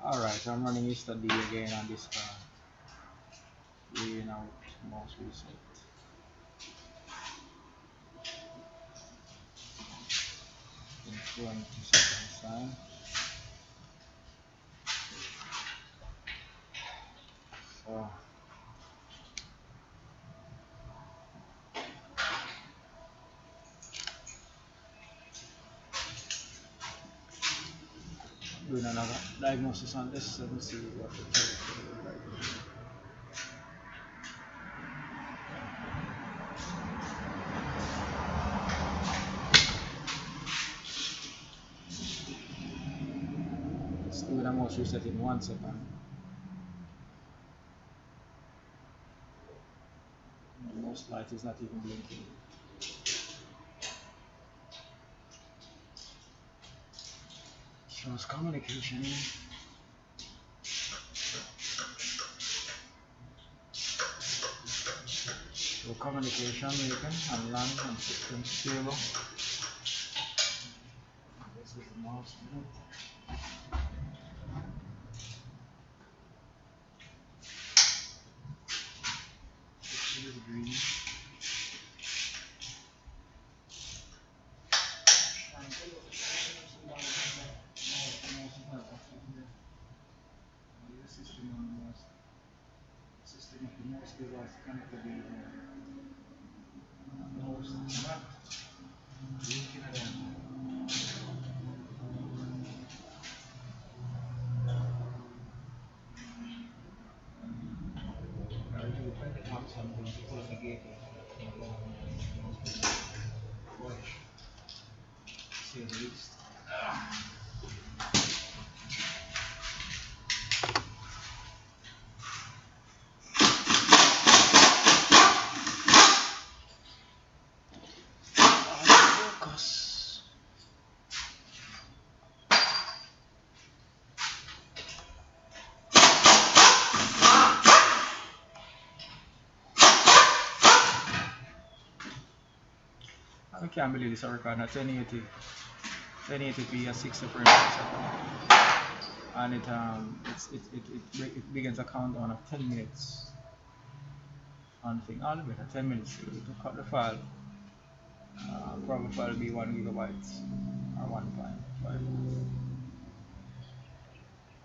Alright, I'm running Ista-D again on this car. Laying out mouse reset. In 20 seconds time. So doing another diagnosis on this. Let me see what the check is like. Let's do the mouse reset in 1 second. The mouse light is not even blinking. Shows communication. So communication making and LAN and system stable. This is the mouse. This is green. System of the mouse device connected to the mouse. Linking again. Something to close the gate. Watch. See the list. Focus. I can't believe this recording at 1080p at 60 frames per second, and it begins a countdown of 10 minutes. On thing, all of it at 10 minutes to cut the file. Probably file will be 1 gigabytes or 1.5.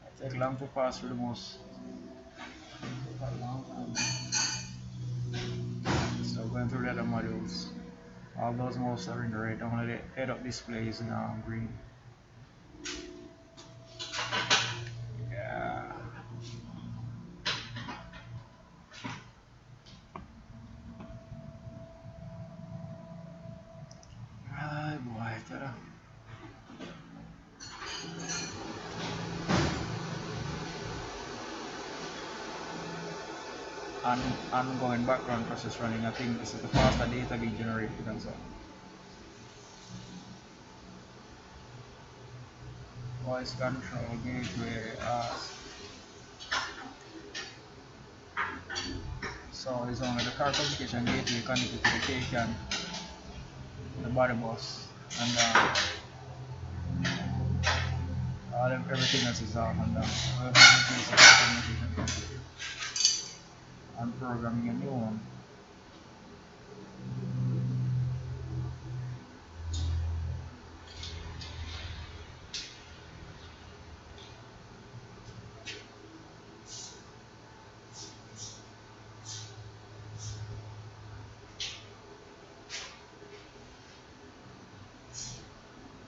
It takes long to pass through the most. Quite long time. So going through the other modules. All those modes are in the red, only the head-up display is now green. Yeah. Ay, boy, tara. Ongoing background process running. I think this is the faster data being generated and so. Voice control gateway. So it's only the car communication gateway connected to the KCAN, the body bus, and everything else is off and I'm programming a new one.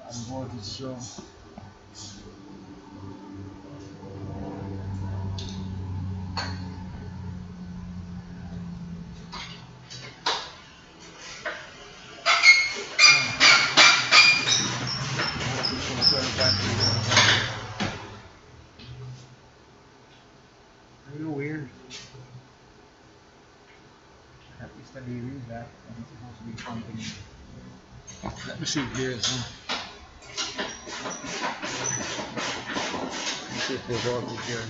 And voltage show. Real weird. That Ista-D read that, and it's supposed to be something. Let me see here. Let's see if there's voltage here.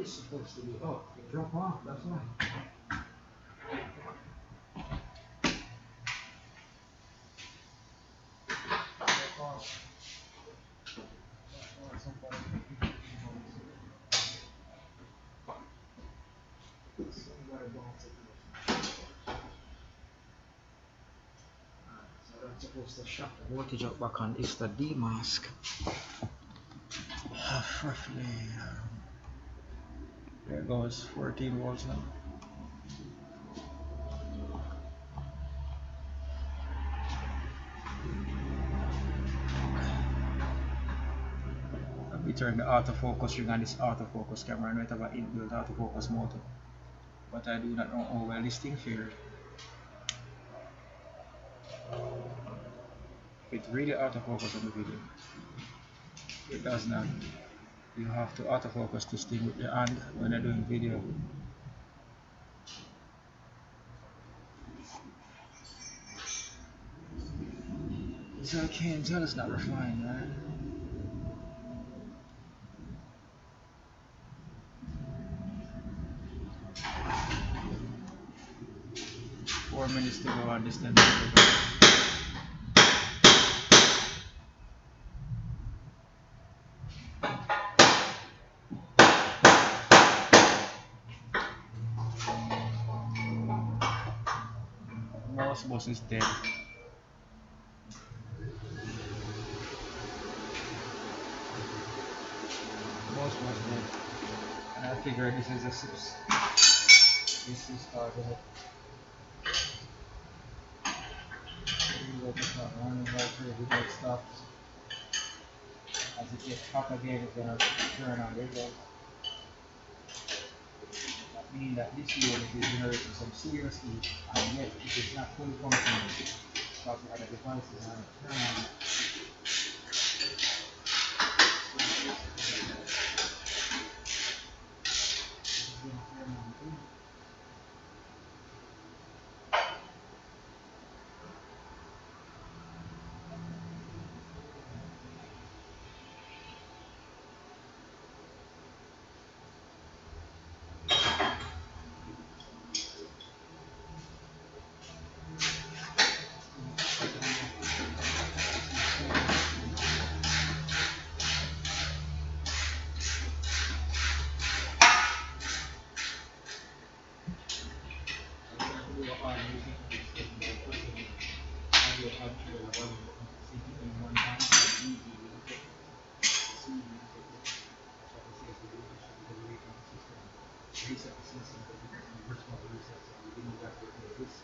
is supposed to be up. It drop off, that's why. So that's supposed to shut the voltage up back on Ista-D mask. Roughly, there goes 14 volts now. We turn the autofocus ring on this autofocus camera and we have an inbuilt autofocus motor. But I do not know how well this thing fared. It really autofocus on the video. It does not. You have to autofocus this thing with your hand when you're doing video. So I can't tell it's not refined, man. Four minutes to go on this 10 minutes. Mouse bus is dead. Mouse bus dead. And I figure this is a SIPS. This is part of it. It's not running right here, we get stopped. As it gets hot again, it's gonna turn on this light. That means that this unit is generating some serious heat, and yet it is not fully functioning because the other devices are turned on. Reset the system, but because we first want to reset, so we didn't have to replace this.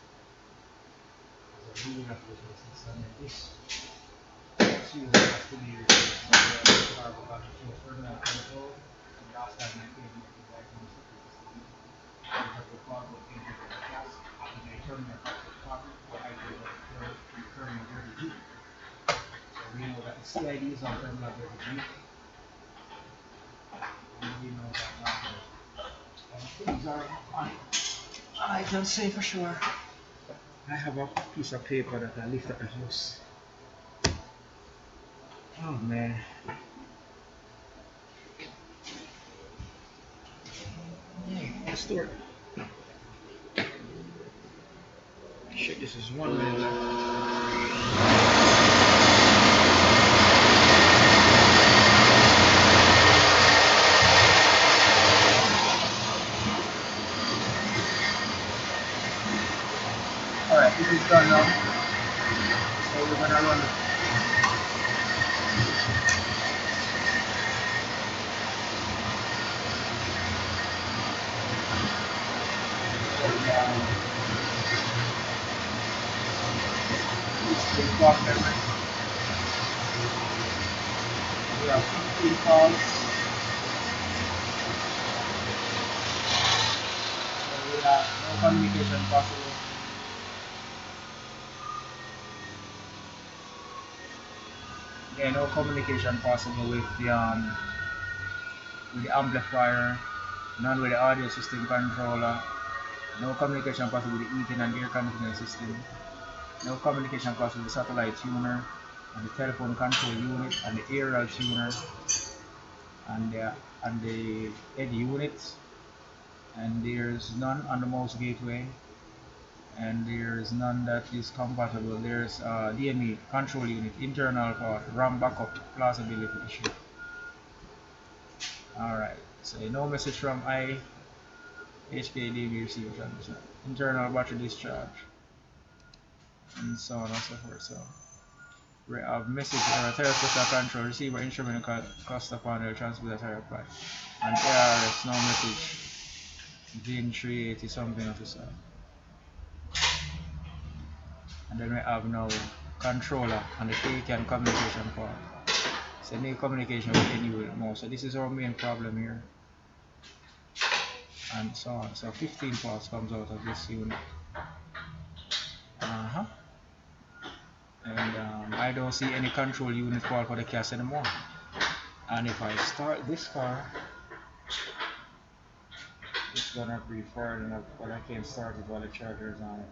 So we have to replace this, and then this fuse has to be replaced. So we have to start with the terminal control. And last time I came here, you guys know we have to plug what came with the gas, and the terminal pocket, or I do the terminal 30G. So we know that the CID is on terminal 30G. And we know that now. Things are on. I can say for sure. I have a piece of paper that I left at the house. Oh man. Yeah, let's do it. Shit, this is 1 minute left. Alright, this is done now. So we're gonna run it. This is block memory. We have 15 calls. So we have no communication possible. Yeah, no communication possible with the amplifier, none with the audio system controller, no communication possible with the heating and air conditioning system, no communication possible with the satellite tuner, and the telephone control unit, and the aerial tuner. and the head unit, and there's none on the mouse gateway, and there's none that is compatible. There's DME control unit, internal port, RAM backup, plausibility issue. Alright, so no message from HKDB received transmission, internal battery discharge, and so on and so forth. So we have message or tire pressure control, receiver instrument cluster panel, transmitter tire pipe, and ARS, no message. Gen 380 something officer. And then we have now controller and the KCAN communication part. So any communication with any more. So this is our main problem here. And so on. So 15 parts comes out of this unit. And I don't see any control unit part for the CAS anymore. And if I start this car, it's gonna be far enough, but I can't start it while the charger is on it.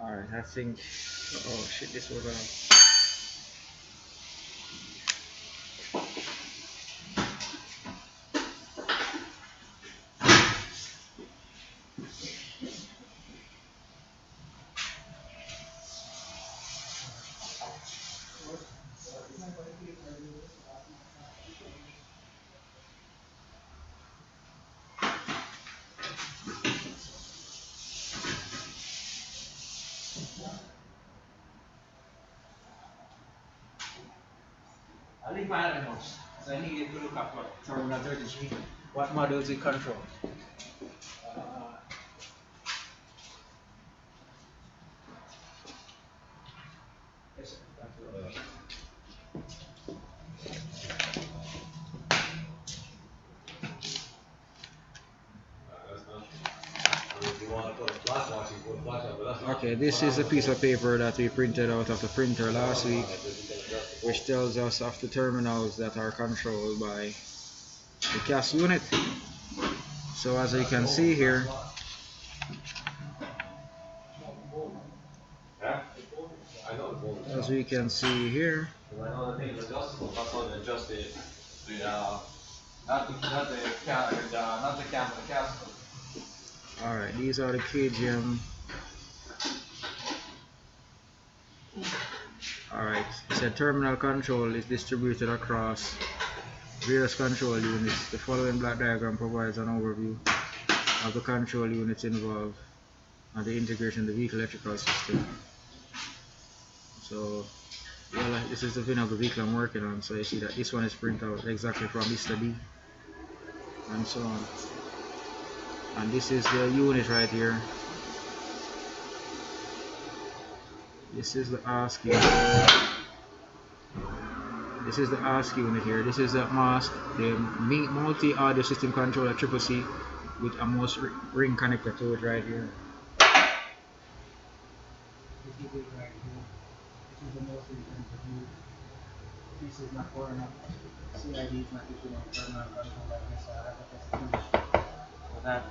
Alright, I think, oh shit, this was I leave my hand in the house, so I need to look up what terminal 33, what models it control. Yes, sir. Okay, this is a piece of paper that we printed out of the printer last week, which tells us of the terminals that are controlled by the CAS unit. So as you can see here, alright, these are the KGM. Alright, it said terminal control is distributed across various control units. The following block diagram provides an overview of the control units involved and the integration of the vehicle electrical system. So, well, this is the VIN of the vehicle I'm working on, so you see that this one is printed out exactly from Ista-D and so on. And this is the unit right here. This is the ASK unit. This is the ASK unit here. This is the M-ask, the multi-audio system controller CCC with a mouse ring connector to it right here. This is it right here. This is the mouse ring connector. This is not far enough. CID is not issuing a terminal control like this, so I have to test it. So that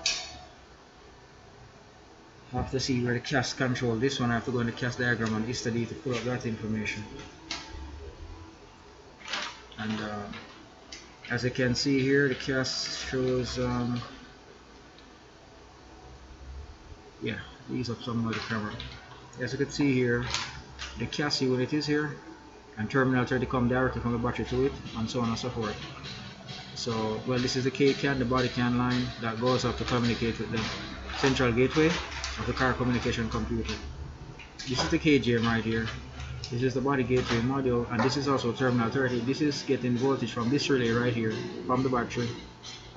I have to see where the CAS control. This one I have to go in the CAS diagram on Ista-D to pull up that information. And as you can see here, the CAS shows yeah, these up some of the camera. As you can see here, the CAS unit is here, and terminal 30 come directly from the battery to it, and so on and so forth. So, well, this is the KCAN, the body CAN line that goes up to communicate with the central gateway of the car communication computer. This is the KGM right here. This is the body gateway module, and this is also terminal 30. This is getting voltage from this relay right here from the battery,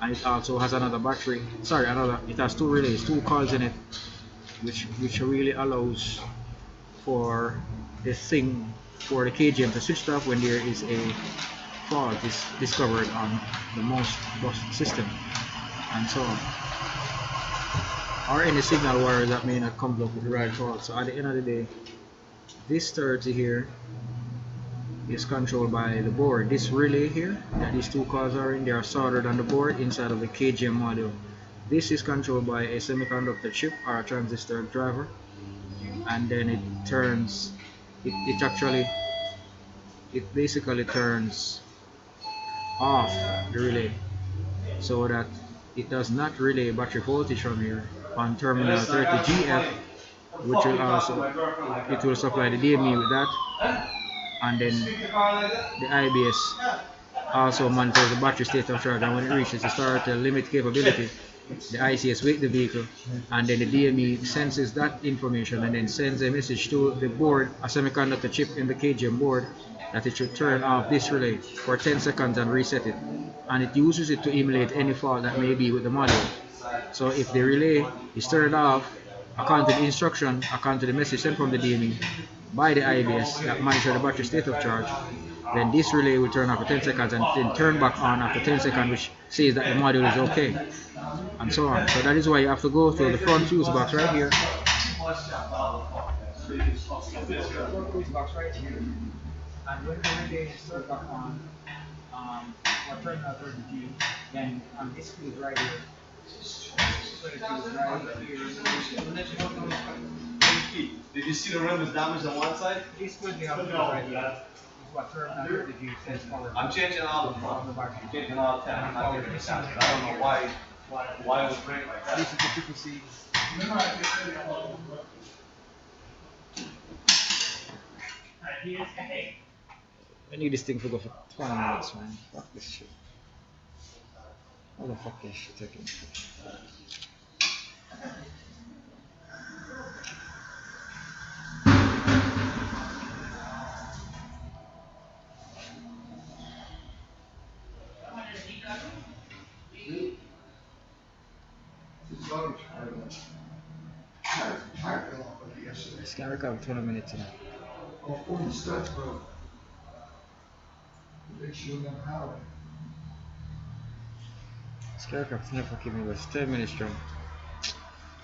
and it also has another battery. Sorry, it has two relays, two coils in it, which really allows for this thing for the KGM to switch off when there is a fault is discovered on the mouse bus system, and so on, or any signal wire that may not come up with the right fault. So at the end of the day, this 30 here is controlled by the board. This relay here that these two coils are in, they are soldered on the board inside of the KGM module. This is controlled by a semiconductor chip or a transistor driver, and then it turns it basically turns off the relay so that it does not relay battery voltage from here on terminal 30GF, which will also it will supply the DME with that, and then the IBS also monitors the battery state of charge, and when it reaches the start limit capability, the ICS wake the vehicle, and then the DME senses that information and then sends a message to the board, a semiconductor chip in the KGM board, that it should turn off this relay for 10 seconds and reset it. And it uses it to emulate any fault that may be with the module. So if the relay is turned off, according to the instruction, according to the message sent from the DME by the IBS that monitor the battery state of charge, then this relay will turn off for 10 seconds and then turn back on after 10 seconds, which says that the module is okay, and so on. So that is why you have to go to the front fuse box right here. And when the relay is turned back on, or turned on 30G, then this fuse right here. Did you see the rim was damaged on one side? This could be right here. What terminal 30G says power. I'm changing all the front. I'm changing all 10. I'm not getting it. I don't know why it was break like that. This is the CCC. I need this thing to go for 20 minutes, man. Fuck this shit. How the fuck is shit taking? This can record 20 minutes now. This can record never give me was 10 minutes strong.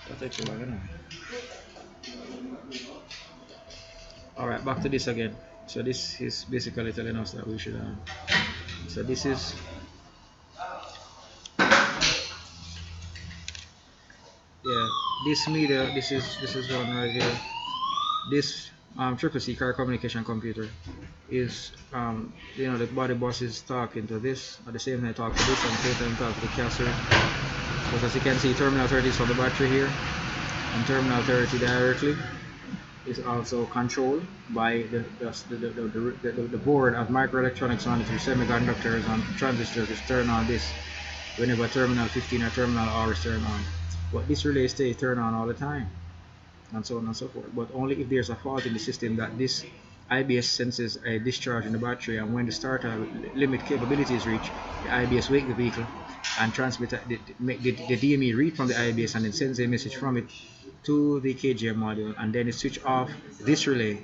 That takes too long anyway. Alright, back to this again. So this is basically telling us that we should so this is this meter, this is one right here. This CCC car communication computer is the body bus is talking to this, at the same time talk to this, and at the same time talk to the caster. But as you can see, terminal 30 is for the battery here, and terminal 30 directly is also controlled by the board of microelectronics on it through semiconductors and transistors to turn on this whenever terminal 15 or terminal R is turned on. But this relay stays turned on all the time, and so on and so forth, but only if there's a fault in the system that this IBS senses a discharge in the battery, and when the starter limit capability is reached, the IBS wake the vehicle and transmit the DME read from the IBS and then sends a message from it to the KGM module, and then it switch off this relay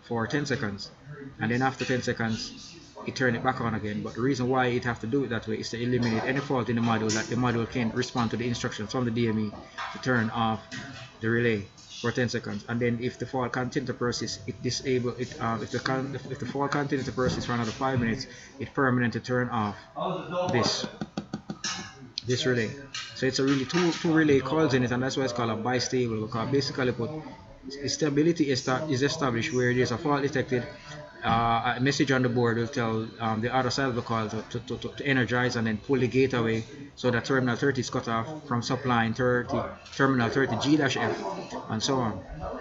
for 10 seconds, and then after 10 seconds it turn it back on again. But the reason why it have to do it that way is to eliminate any fault in the module, that the module can respond to the instructions from the DME to turn off the relay for 10 seconds, and then if the fault continues to persist, it disable it. If the fault continues to persist for another 5 minutes, it permanently turn off this relay. So it's a really two relay coils in it, and that's why it's called a bistable, because basically put stability is established where there's a fault detected. A message on the board will tell the other side of the coil to energize and then pull the gate away, so that terminal 30 is cut off from supplying terminal 30G-F, and so on.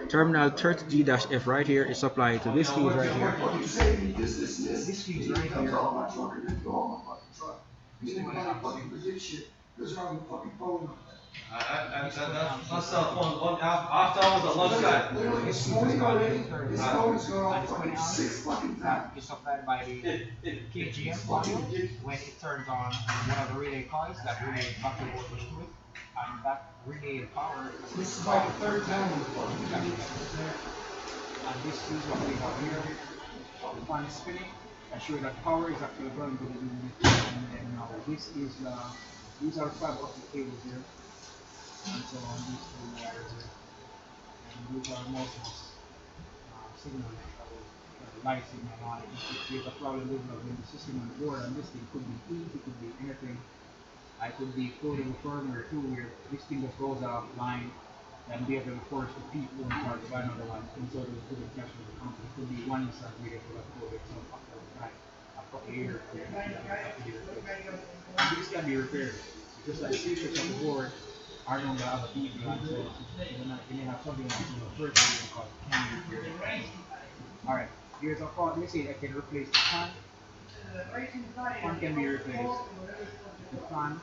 Terminal 30G-F right here is supplied to this fuse right here. This fuse right here. That's cell phone. After I was at lunchtime. It's supplied by the KGM module. When it turns on one of the relay coils, that relay battery voltage to it, and that relay power is by the third time. And this is what we have here. The fan is spinning, ensure that power is actually going to the unit. And then now this is these are fiber optic cables here, and so on these two wires here. And these are MOSFETs signal light signal on it. If there's a problem with the system on the board, and this thing could be heat, it could be anything. I could be quoting a firmware too, where this thing just goes offline and be able to force the people and start to buy another one, and so there's good cash for the company. It could be one instance where they could have coded some after here, and these can be repaired. Just like the features of the board are known to have a PB on, so you may have something else in the first video called can be repaired. Alright, here's a part. Let me see, I can replace the fan. Fan can be replaced. The fan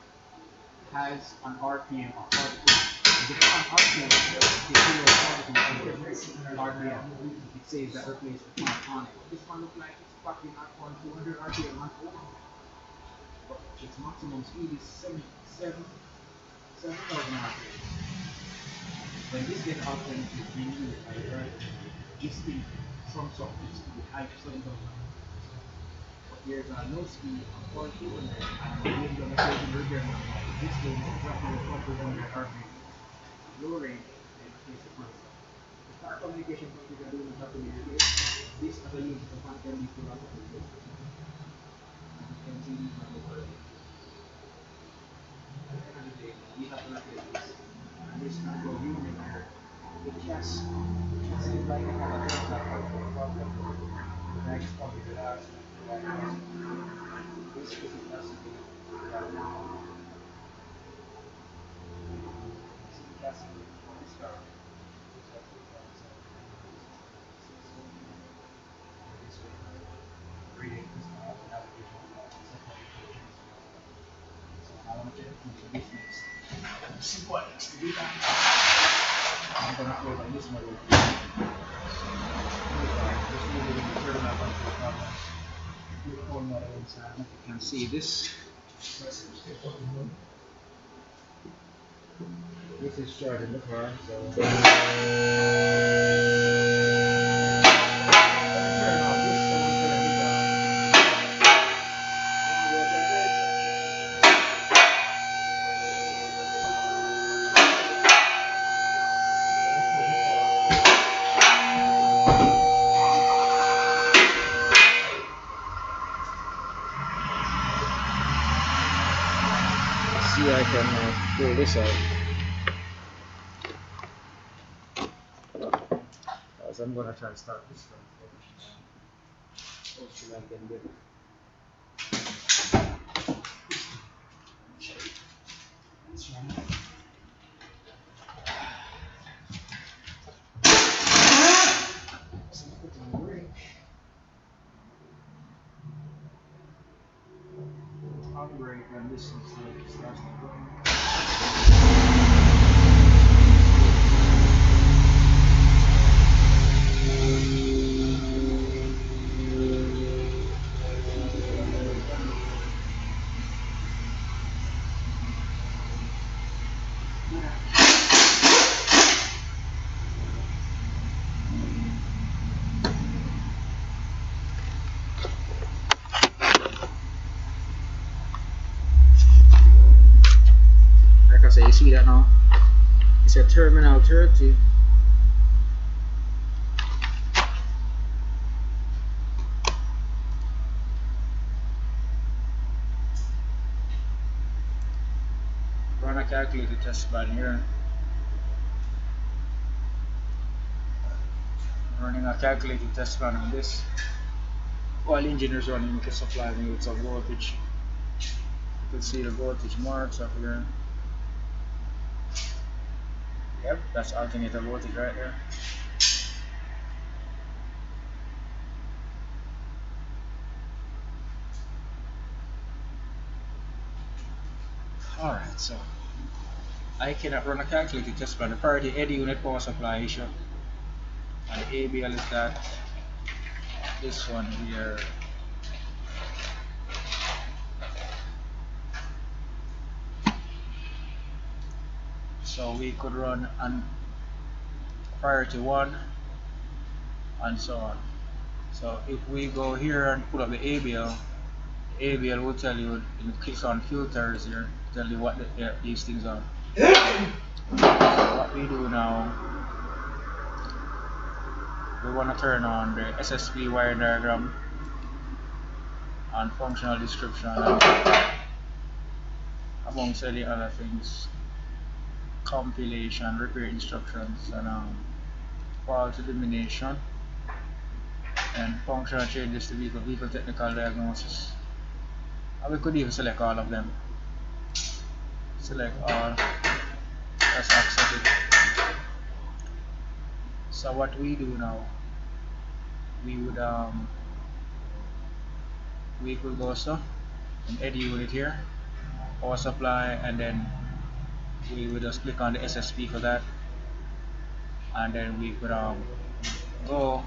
has an RPM of 42. The fan RPM is 0 RPM. It says that replace the fan on it. This one looks like it's fucking at 200 RPM on over. But its maximum speed is 7,000 RPM. When this gets out then it's being used by the driver, this speed trumps up its speed high to 7,000 RPM. But there's no speed of 4200 and the wind on the station repair now. This thing is roughly 1200 RPM. Low range and replace the fan. The car communication configure doing the properly replaced. This as a unit the fan can be full of replaced. As you can see these are the world. At the end of the day, we have to replace this. And this control unit here, the chassis seems like it has a problem. The next one we could ask this is the chassis right now. This is the chassis for this car. Reading this navigation. So I want to get into this next. See what needs to be done. I'm gonna play by this model. Just moving the terminal bunch of problems. The whole model inside. You can see this. This is starting the car, so I can pull this out. So I'm gonna try to start this one. Hopefully I can get it. Brake and this is the starts to go. So you see that now? It's a terminal 30. Run a calculator test button here. Running a calculated test button on this. While engine is running, we can supply me with some voltage. You can see the voltage marks up here. Yep, that's alternator voltage right there. Alright, so I cannot run a calculator just by the priority AD unit power supply issue. And the ABL is that this one here. So we could run on priority 1 and so on. So if we go here and put up the ABL, ABL will tell you, click on filters here, tell you what these things are. So what we do now, we want to turn on the SSP wire diagram and functional description amongst the other things. Compilation, repair instructions, and fault elimination. and functional changes to vehicle technical diagnosis. And we could even select all of them. Select all. Let's accept it. So what we do now, we could go so an ED unit here, power supply, and then we would just click on the SSP for that, and then we could go,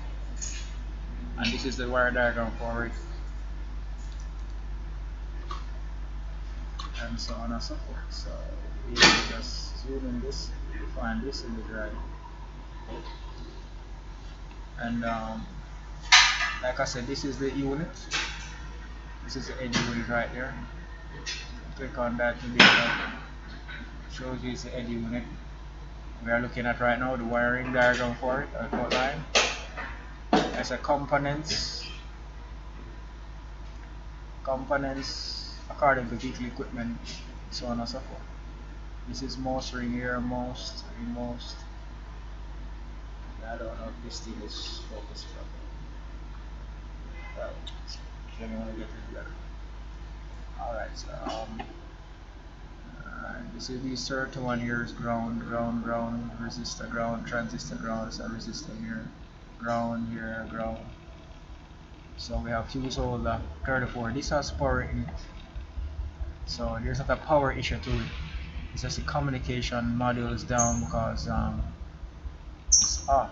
and this is the wire diagram for it, and so on and so forth. So we will just zoom in this, find this in the drive, and like I said, this is the unit. This is the ED unit right there. Click on that to be shows you it's the ED unit. We are looking at right now the wiring diagram for it, outline. As a components according to vehicle equipment, so on and so forth. This is most ring here, most. I don't know if this thing is focused properly. Let me want to get it better. Alright, so this is the certain one here is ground, resistor, ground, transistor, ground, so resistor here, ground here, ground. So we have fuse holder 34. This has power in it. So there's not a power issue to it. It's just the communication module is down because it's off.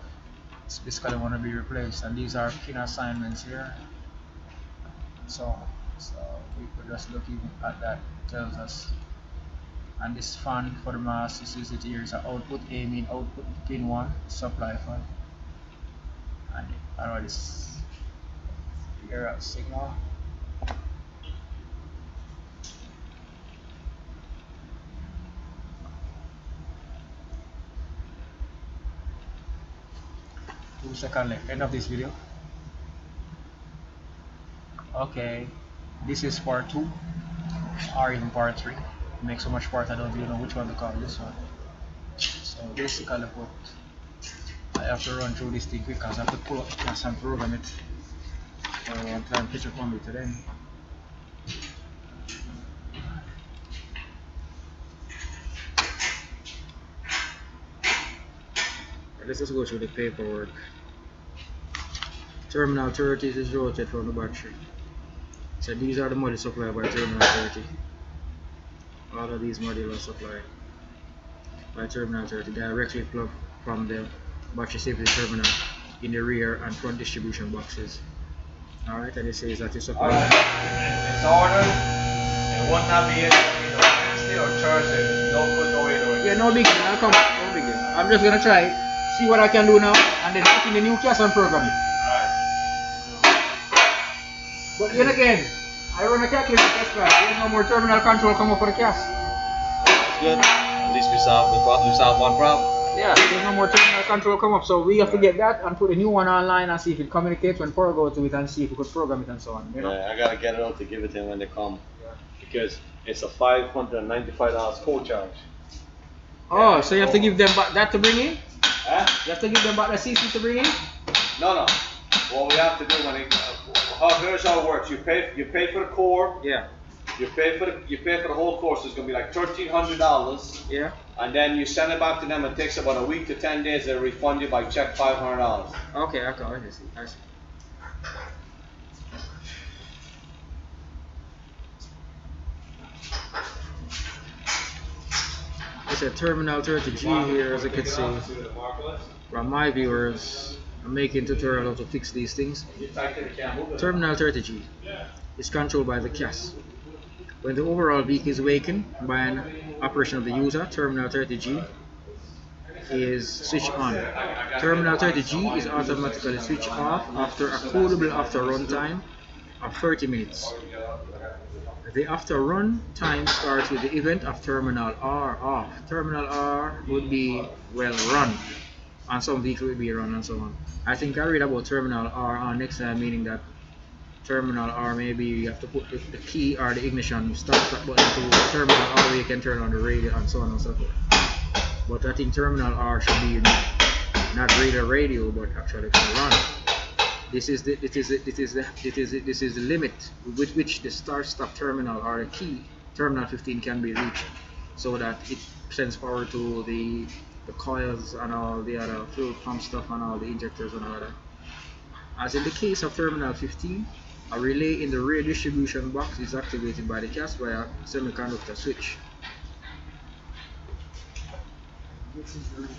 It's basically want to be replaced, and these are pin assignments here. So we could just look at that. It tells us. And this fan for the mass, this is it here, is an output A mean output pin 1 supply fan. And I know this error signal. Two seconds left, end of this video. Okay, this is part 2 or even part 3. It makes so much part I don't even know which one to call this one. So basically I have to run through this thing quick because I have to pull up the class and program it. So I'm trying to pitch up on it today. Let's just go through the paperwork. Terminal 30 is rotated from the battery. So these are the modules supplied by Terminal 30. All of these modules are supplied by Terminal 30 directly plugged from the battery safety terminal in the rear and front distribution boxes. Alright, and it says that it's supplied. It's ordered. It would not be able to Wednesday or Thursday. Don't put no weight on it. Yeah, no big deal. I'll come. No big deal. I'm just gonna try it, see what I can do now, and then put in the new class and program it. But then again, I run a calculator test drive. There's no more terminal control come up for the cast. That's good. At least we solved one problem. Yeah, there's no more terminal control come up, so we have to get that and put a new one online and see if it communicates when power goes to it and see if we could program it and so on. You know? Yeah, I gotta get it out to give it to them when they come. Yeah. Because it's a $595 code charge. Oh, yeah, so you have to give them back that to bring in? Huh? You have to give them back the CC to bring in? No. What we have to do when here's how it works. You pay for the core. Yeah. You pay for the whole course. It's gonna be like $1,300. Yeah. And then you send it back to them. It takes about a week to 10 days. They refund you by check $500. Okay. I see. It's a Terminal 30G here, as you can see. From my viewers, I'm making tutorial how to fix these things. Terminal 30G is controlled by the CAS. When the overall vehicle is awakened by an operation of the user, Terminal 30G is switched on. Terminal 30G is automatically switched off after a codable after run time of 30 minutes. The after run time starts with the event of Terminal R off. Terminal R would be well run, and some vehicle will be run and so on. I think I read about Terminal R on next time, meaning that Terminal R maybe you have to put the key or the ignition start that button to Terminal R where you can turn on the radio and so on and so forth. But I think Terminal R should be not really a radio but actually for run. This is the limit with which the start stop terminal or the key terminal 15 can be reached, so that it sends power to the coils and all the other fuel pump stuff and all the injectors and all that. As in the case of terminal 15, a relay in the rear distribution box is activated by the CAS via semiconductor switch. This is the relay we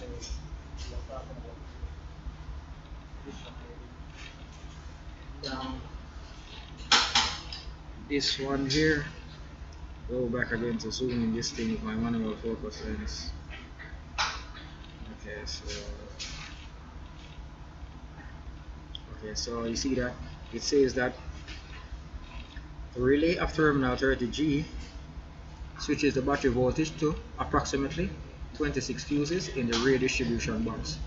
are talking about. Down. This one here, go back again to zoom in this thing with my manual focus lens. Okay, so you see that it says that the relay of terminal 30G switches the battery voltage to approximately 26 fuses in the rear distribution box.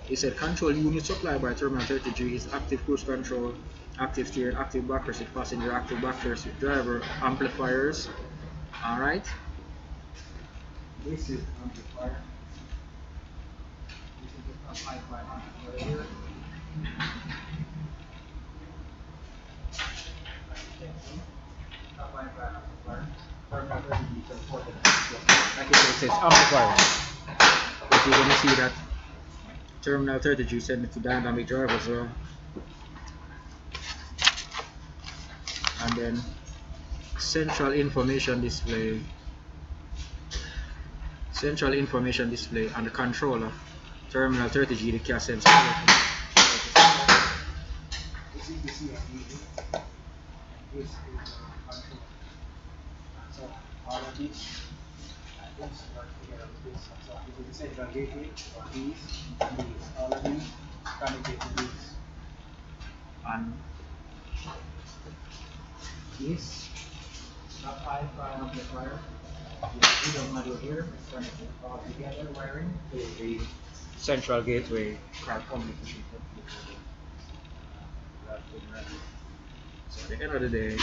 It said control unit supplied by terminal 30G is active cruise control, active steering, active backseat passenger, active backseat driver, amplifiers. Alright. This is amplifier. This is the high-fi amplifier here. Like it says amplifier. But you're gonna see that terminal 30G send it to dynamic drive as well. And then central information display and the controller terminal 30G, the CAS sends power. This is the CCC. This is control. So all of these and this work together with this. So this is the central gateway of these and these. All of these connected to these. And this not high-fi amplifier. We don't module here. It's connected all together wiring to the central gateway car communication. So at the end of the day,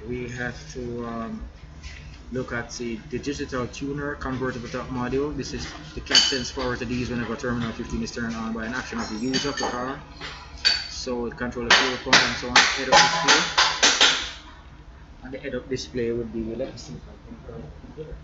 we have to look at the digital tuner convertible top module. This is the CAS sends power to these whenever terminal 15 is turned on by an action of the user of the car. So it controls the fuel pump and so on. Head-up display. And the head-up display would be, let me see if I can turn it here.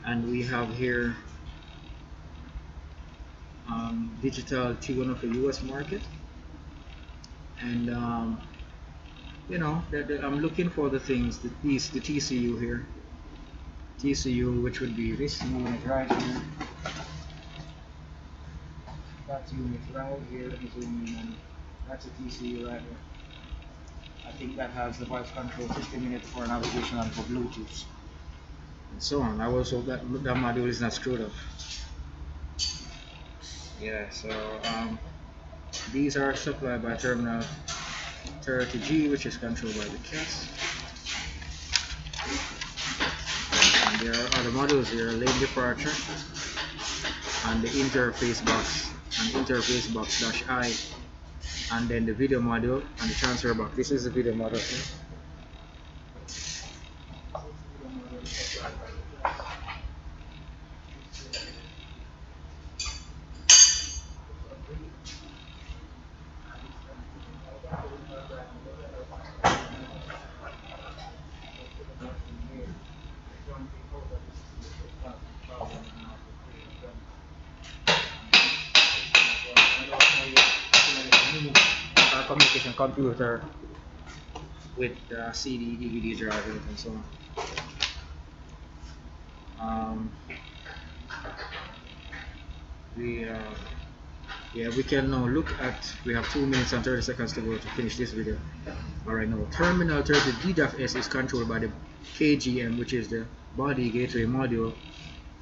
And we have here digital tune of the US market, and you know I'm looking for the things, the TCU here, TCU, which would be this unit right here, that unit right here. Let me zoom in, and that's a TCU right here. I think that has the voice control system in it for navigation and for Bluetooth and so on. I also hope that module is not screwed up. Yeah, so these are supplied by terminal 30G, which is controlled by the CAS. And there are other modules here: lane departure, and the interface box, and interface box -I, and then the video module and the transfer box. This is the video module here. Communication computer with CD, DVD drivers, and so on. We can now look at. We have 2 minutes and 30 seconds to go to finish this video. Alright, now terminal 30 DDAF-S is controlled by the KGM, which is the body gateway module,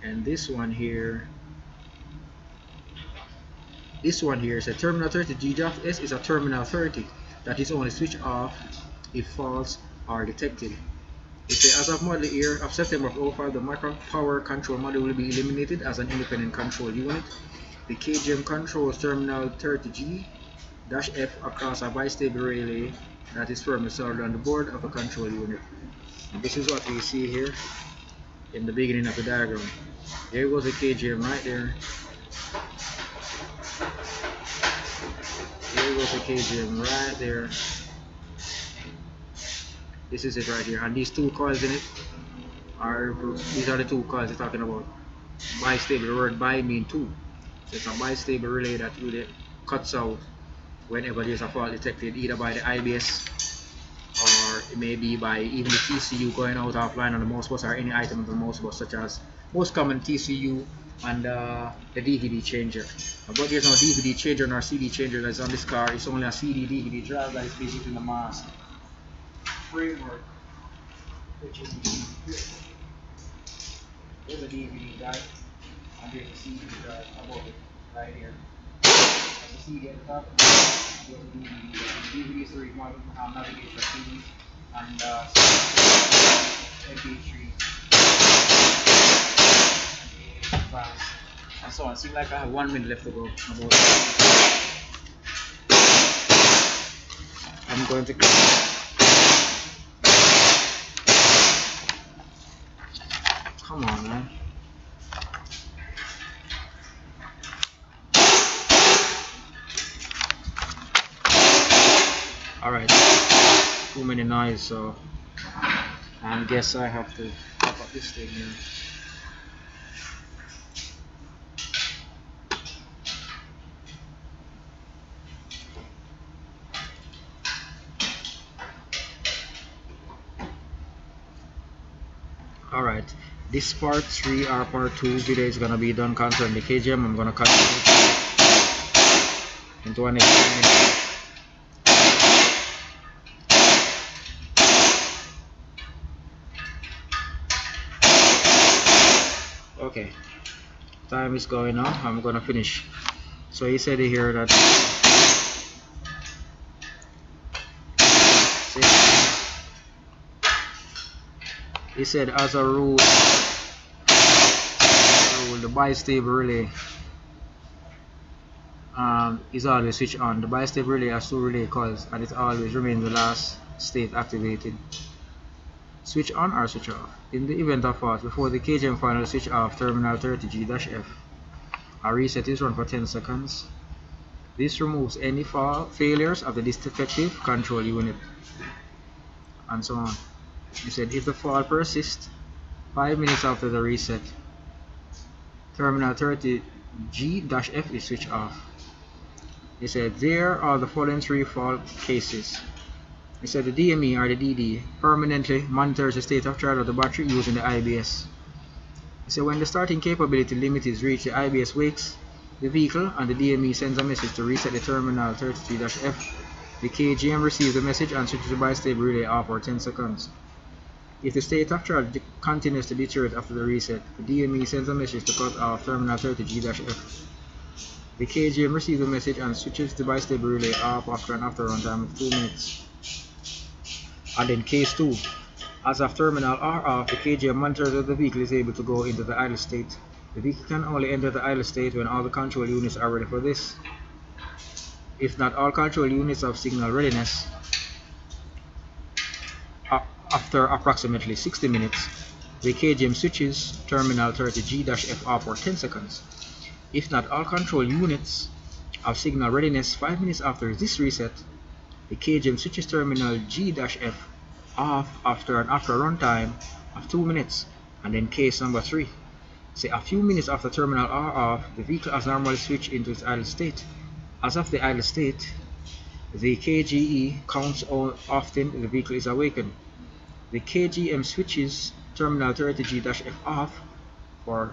and this one here is a terminal 30 DDAF-S is a terminal 30. that is only switched off if faults are detected. It says, as of model year of September of 05, the micro power control module will be eliminated as an independent control unit. The KGM controls terminal 30G-F across a bistable relay that is firmly soldered on the board of a control unit. And this is what we see here in the beginning of the diagram. There goes the KGM right there. There goes the KGM right there. This is it right here, and these two coils in it these are the two coils they're talking about. Bistable, the word bi means two. So it's a bistable relay that really cuts out whenever there's a fault detected, either by the IBS or it may be by even the TCU going out offline on the mouse bus or any item on the mouse bus, such as most common TCU and the DVD changer. But there's no DVD changer nor CD changer that's on this car. It's only a CD DVD drive that is basically the mask framework, which is there's a DVD drive and there's a CD drive above it right here. There's a CD at the top, there's a DVD. The DVD is the remote navigation for CD and MP3 files and so on. It seems like I have 1 minute left to go. I'm going to come on, man. Alright, too many noise, so I guess I have to pop up this thing here. Alright, this part 3 or part 2 video is gonna be done concerning the KGM. I'm gonna cut it into an experiment. Okay, time is going on. I'm gonna finish. So he said here that he said as a rule the bistable relay is always switched on. The bistable relay has two relay coils and it always remains the last state activated. Switch on or switch off. In the event of fault, before the KGM final switch off terminal 30G-F, a reset is run for 10 seconds. This removes any failures of the defective control unit and so on. He said if the fault persists 5 minutes after the reset, terminal 30G-F is switched off. He said there are the following 3 fault cases. He said the DME or the DD permanently monitors the state of charge of the battery using the IBS. He said when the starting capability limit is reached, the IBS wakes the vehicle and the DME sends a message to reset the terminal 30G-F. The KGM receives the message and switches the bistable relay off for 10 seconds. If the state of charge continues to deteriorate after the reset, the DME sends a message to cut off terminal 30G-F. The KGM receives the message and switches the bistable relay off after an after runtime of 2 minutes. And in case 2, as of terminal R off, the KGM monitors that the vehicle is able to go into the idle state. The vehicle can only enter the idle state when all the control units are ready for this. If not all control units have signal readiness, after approximately 60 minutes, the KGM switches terminal 30G-F off for 10 seconds. If not all control units have signal readiness 5 minutes after this reset, the KGM switches terminal G-F off after an after runtime of 2 minutes. And then case number 3, say a few minutes after terminal R off, the vehicle has normally switched into its idle state. As of the idle state, the KGE counts how often the vehicle is awakened. The KGM switches terminal 30G-F off for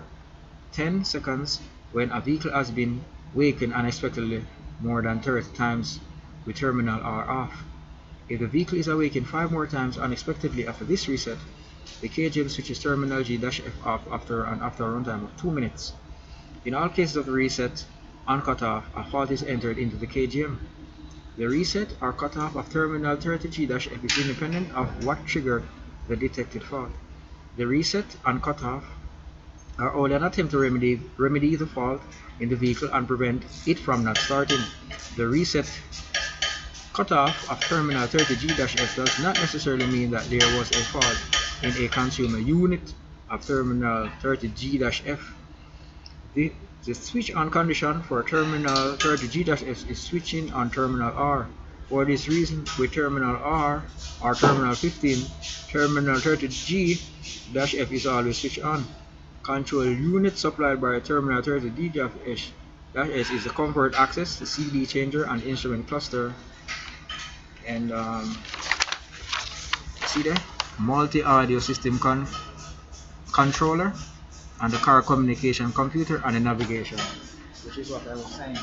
10 seconds when a vehicle has been wakened unexpectedly more than 30 times with terminal R off. If the vehicle is awakened 5 more times unexpectedly after this reset, the KGM switches terminal G-F off after an after runtime of 2 minutes. In all cases of the reset and cutoff, a fault is entered into the KGM. The reset or cutoff of terminal 30G-F is independent of what triggered the detected fault. The reset and cutoff are only an attempt to remedy the fault in the vehicle and prevent it from not starting. The reset cutoff of terminal 30G-F does not necessarily mean that there was a fault in a consumer unit of terminal 30G-F. The switch on condition for terminal 30G-F is switching on terminal R. For this reason, with terminal R or terminal 15, terminal 30G-F is always switched on. Control unit supplied by terminal 30G-F is the comfort access, the CD changer, and instrument cluster. And see there, multi-audio system controller, and the car communication computer, and the navigation, which is what I was saying.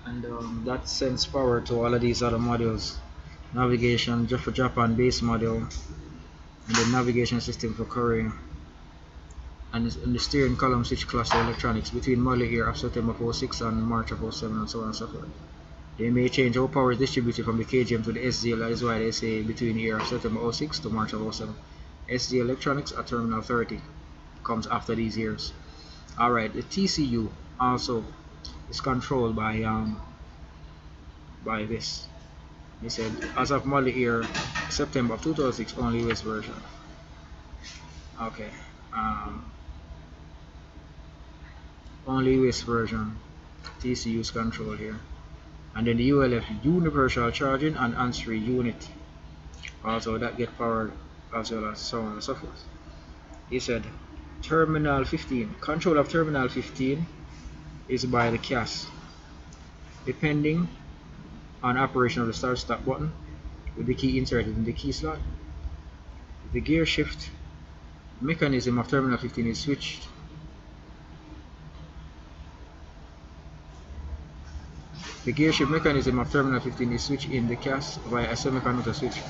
And that sends power to all of these other modules: navigation for Japan base module, and the navigation system for Korea, and the steering column switch cluster electronics between model year of September of 06 and March of 07, and so on and so forth. They may change how power is distributed from the KGM to the SG. That is why they say between year of September 06 to March of 07. SG electronics at terminal 30 comes after these years. Alright, the TCU also is controlled by this. He said as of model year September of 2006, only US version. Okay. Only US version. TCU is controlled here. And then the ULF, universal charging and answer unit, also that get powered, as well as so on and so forth. He said terminal 15, control of terminal 15 is by the CAS, depending on operation of the start stop button with the key inserted in the key slot. The gear shift mechanism of terminal 15 is switched. The gear shift mechanism of terminal 15 is switched in the CAS via a semiconductor switch.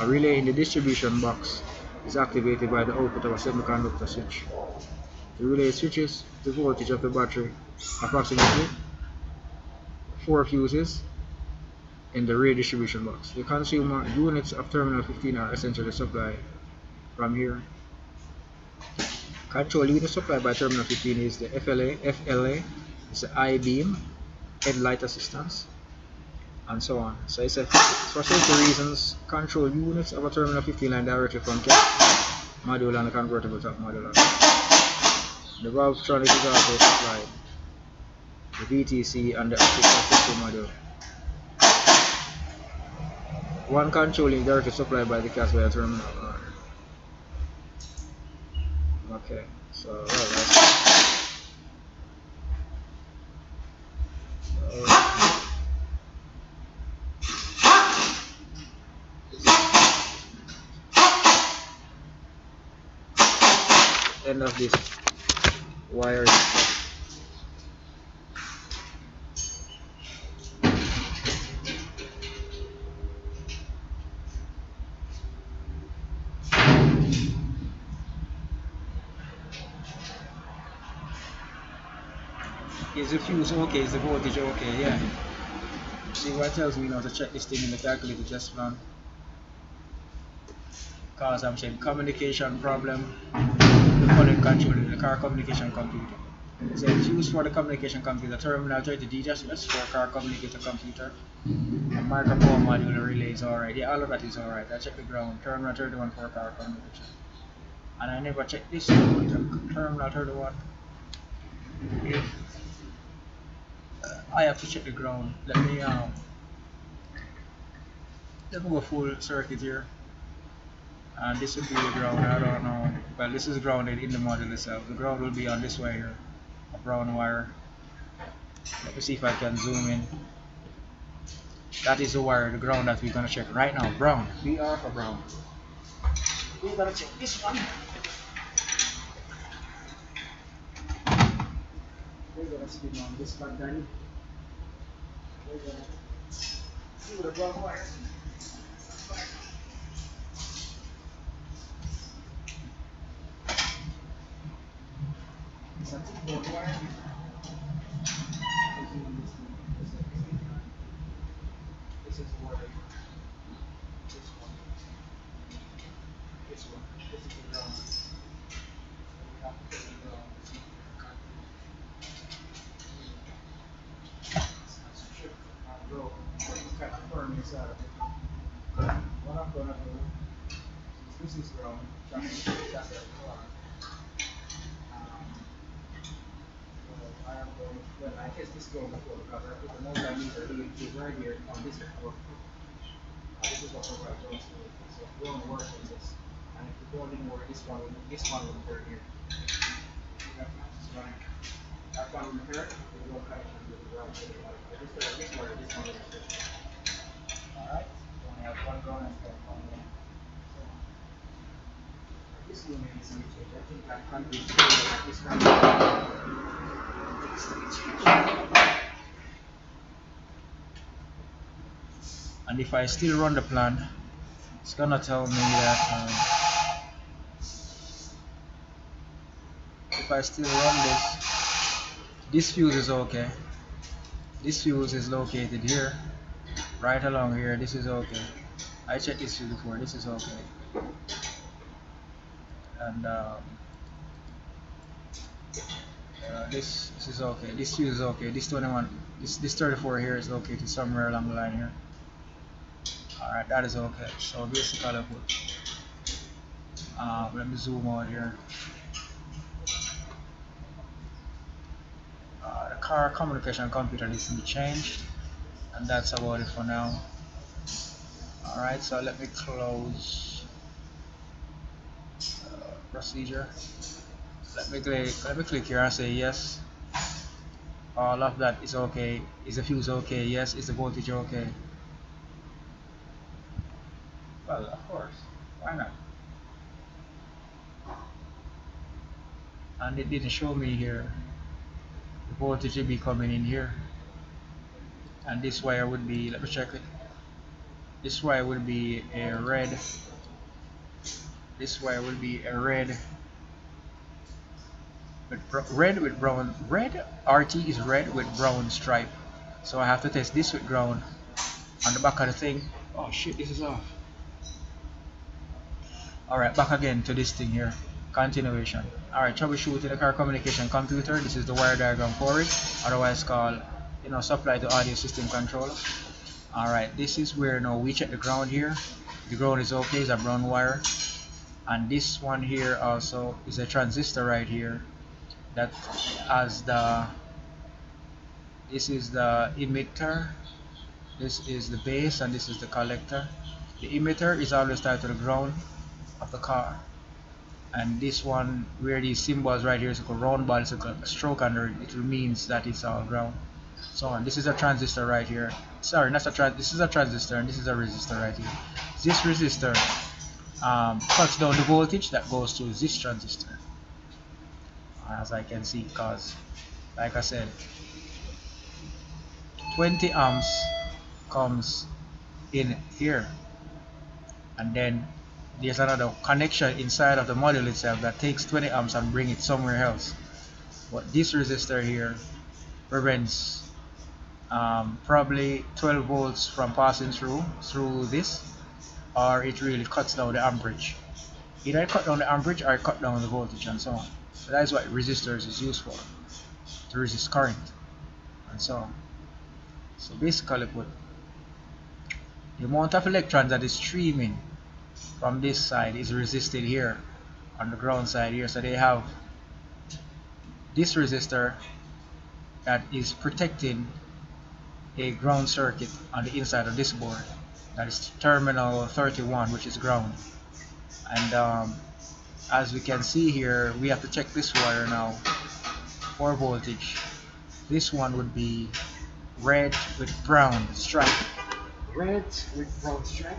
A relay in the distribution box is activated by the output of a semiconductor switch. The relay switches the voltage of the battery, approximately 4 fuses in the relay distribution box. The consumer units of terminal 15 are essentially supplied from here. Control unit supplied by terminal 15 is the FLA is the I-beam, headlight assistance, and so on. So it's for safety reasons, control units of a terminal 15 line directly from CAS module and the convertible top module. The Valvetronic is also supplied, the VTC and the Active module. One control is directly supplied by the CAS via terminal. Okay, so end of this wire stuff. Is the fuse okay? Is the voltage okay? Yeah. See what tells me now to check this thing in the calculator just plan. Cause I'm saying communication problem. The current control in the car communication computer. So it's used for the communication computer. Terminal 30D just for car communicator computer. The microphone module, the relay is alright. Yeah, all of that is alright. I checked the ground. Terminal 31 for car communication. And I never checked this one. Terminal 31. If I have to check the ground. Let me go full circuit here. And this would be the ground. I don't know. Well, this is grounded in the module itself. The ground will be on this way here, a brown wire. Let me see if I can zoom in. That is the wire, the ground that we're gonna check right now. Brown. BR for brown. We're gonna check this one. We're gonna spin on this one, Danny. We're gonna see the brown wire. this is where this one, this one, this is the ground. So we have to put the ground. This is the concrete. It's not strict and low, but it's kind of firm inside. What I'm gonna do is this is ground, that's the car. So I am going, well, I guess this going before because I put the multimeter is right here on this output. This is what we're going to do. So we're going to work with this. And if we go anymore, this one will burn here. This one, that one will hurt. We will connection with the ground. This one will hurt. Alright? We only have one ground and one ground. So, this unit is in change. I think that can be changed like this one. And if I still run the plan, it's gonna tell me that if I still run this fuse is okay. This fuse is located here, right along here. This is okay. I checked this fuse before. This is okay. And this is okay. This fuse is okay. This 21, this 34 here is located somewhere along the line here. Alright, that is okay. So basically, let me zoom out here. The car communication computer needs to be changed, and that's about it for now. Alright, so let me close procedure. Let me click here and say yes. All of that is okay. Is the fuse okay? Yes. Is the voltage okay? Well, of course. Why not? And it didn't show me here the voltage will be coming in here, and this wire would be, let me check it, this wire would be a red, this wire will be a red with brown, red RT is red with brown stripe. So I have to test this with ground on the back of the thing. Oh shit, this is off. Alright, back again to this thing here. Continuation. Alright, troubleshooting the car communication computer. This is the wire diagram for it, otherwise called, supply to audio system controller. Alright, this is where now we check the ground here. The ground is okay, it's a brown wire. And this one here also is a transistor right here that has this is the emitter, this is the base, and this is the collector. The emitter is always tied to the ground of the car, and this one where these symbols right here is a round ball, it's a stroke under it, it means that it's all ground. So on, this is a transistor right here. Sorry, not a this is a transistor, and this is a resistor right here. This resistor cuts down the voltage that goes to this transistor, as I can see, because like I said, 20 amps comes in here, and then there's another connection inside of the module itself that takes 20 amps and bring it somewhere else. But this resistor here prevents probably 12 volts from passing through this, or it really cuts down the amperage. Either it cut down the amperage or it cut down the voltage and so on. So that is what resistors is used for, to resist current and so on. So basically put, the amount of electrons that is streaming from this side is resisted here on the ground side here. So they have this resistor that is protecting a ground circuit on the inside of this board, that is terminal 31, which is ground. And as we can see here, we have to check this wire now for voltage. This one would be red with brown stripe. Red with brown stripe.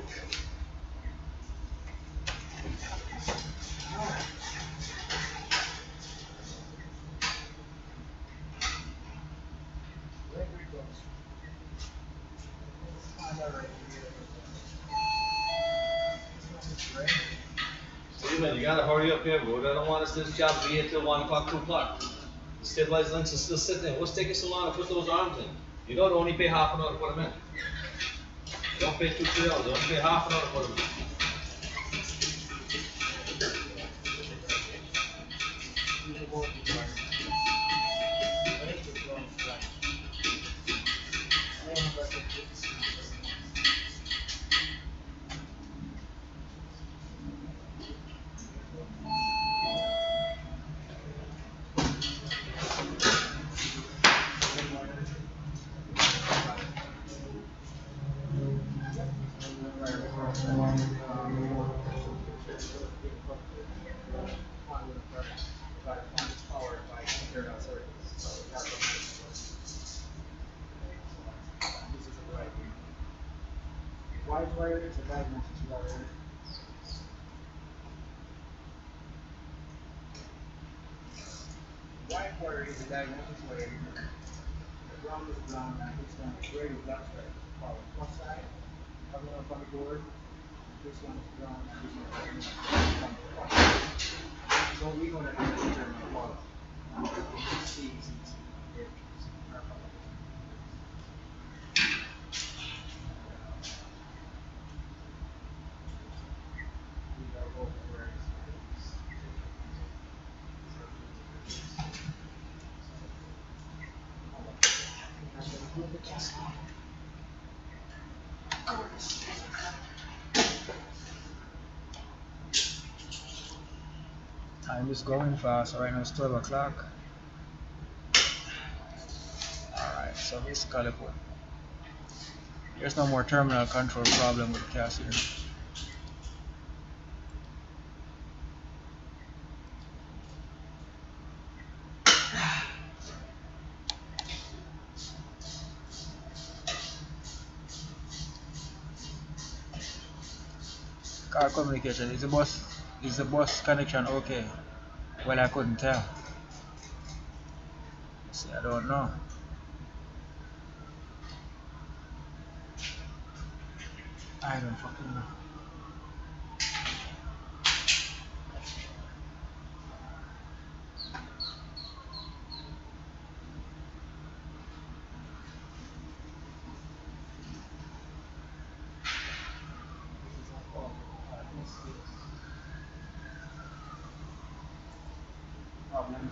Steven, you gotta hurry up here, bro. I don't want this job to be here till 1 o'clock, 2 o'clock. The stabilized links are still sitting there. What's taking so long to put those arms in? You know, to only pay half an hour to put them in. Don't pay 2-3 hours. Don't pay half an hour for them. White wire is a diagnosis wire. White wire is a diagnosis wire. The ground is brown and this one is gray with black stripe. Power plus side, coming up on the board. This one is brown and this one is gray. So we know that it's a terminal power. C. Time is going fast. Right now it's 12 o'clock. Alright, so basically there's no more terminal control problem with the caster. Car communication, is the bus connection okay? Well, I couldn't tell. See, I don't know. I don't fucking know. Problem.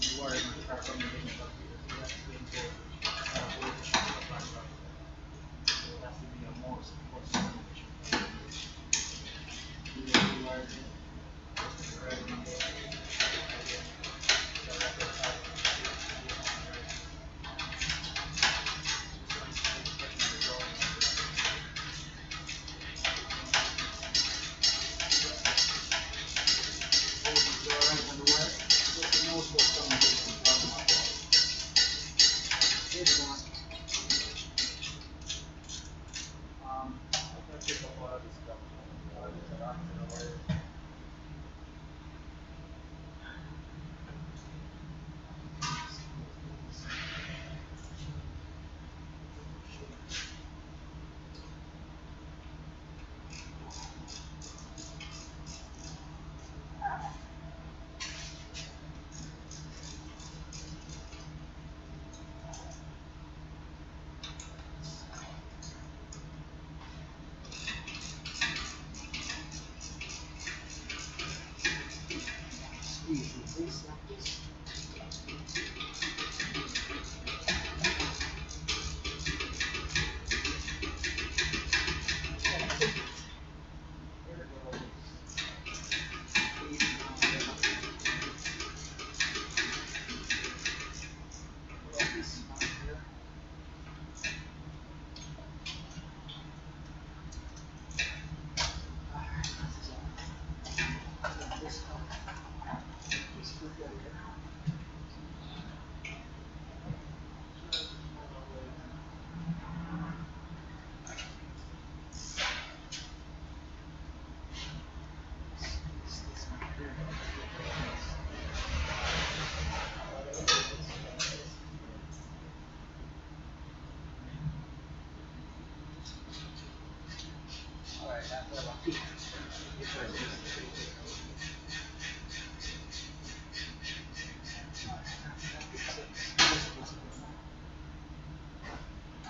the wires might start coming in the computer. So that's going to voltage should be back up. So it has to be a more support voltage. You get the wires in, just put the right one there. So that's the side.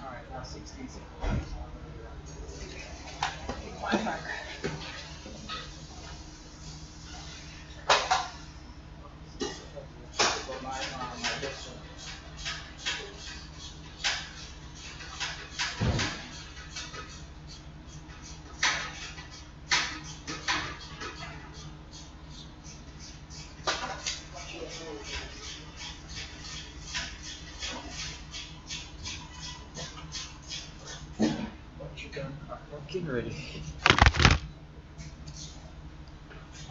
Alright, now 16 seconds. Chicken are working ready.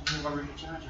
I'm gonna bring the charger.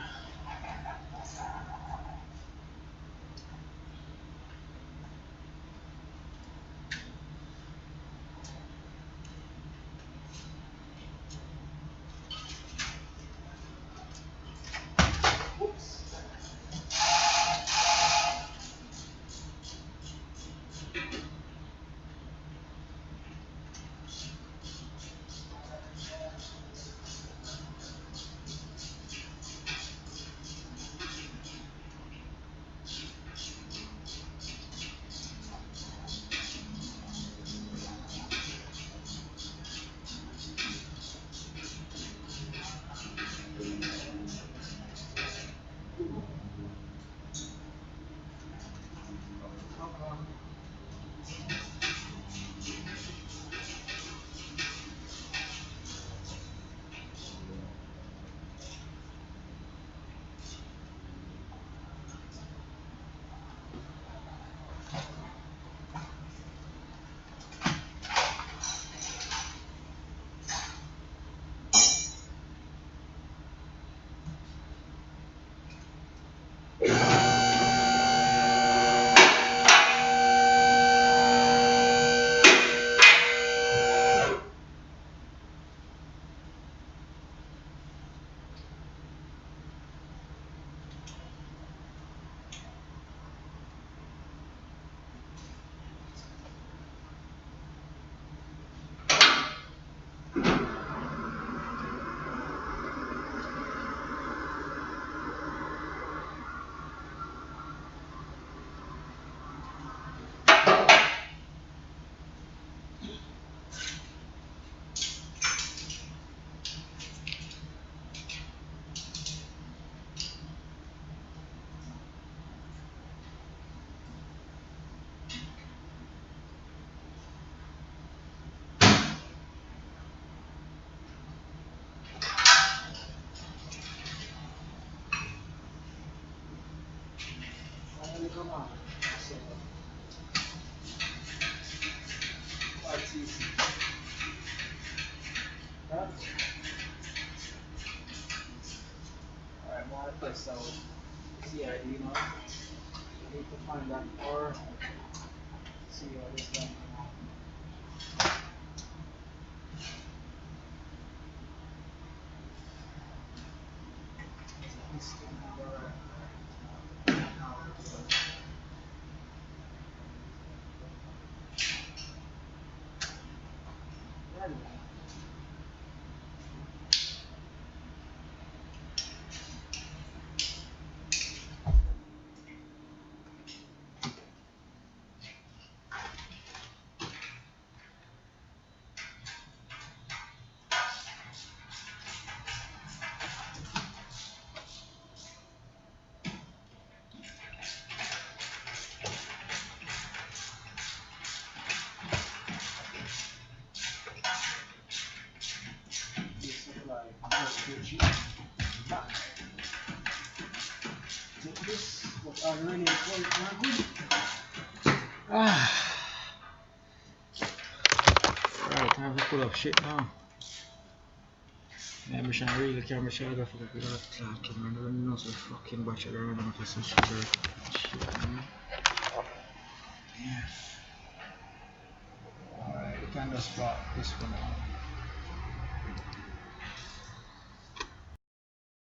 come on. So, 5 cc. Huh? Alright, more test out CID now. We need to find that or see what is done. Right, time to pull up shit now. Yeah, I'm trying to really camera shot off of the clock. I'm running out of fucking battery running off of some shit, man. Yeah. Alright, we can just spot this one now.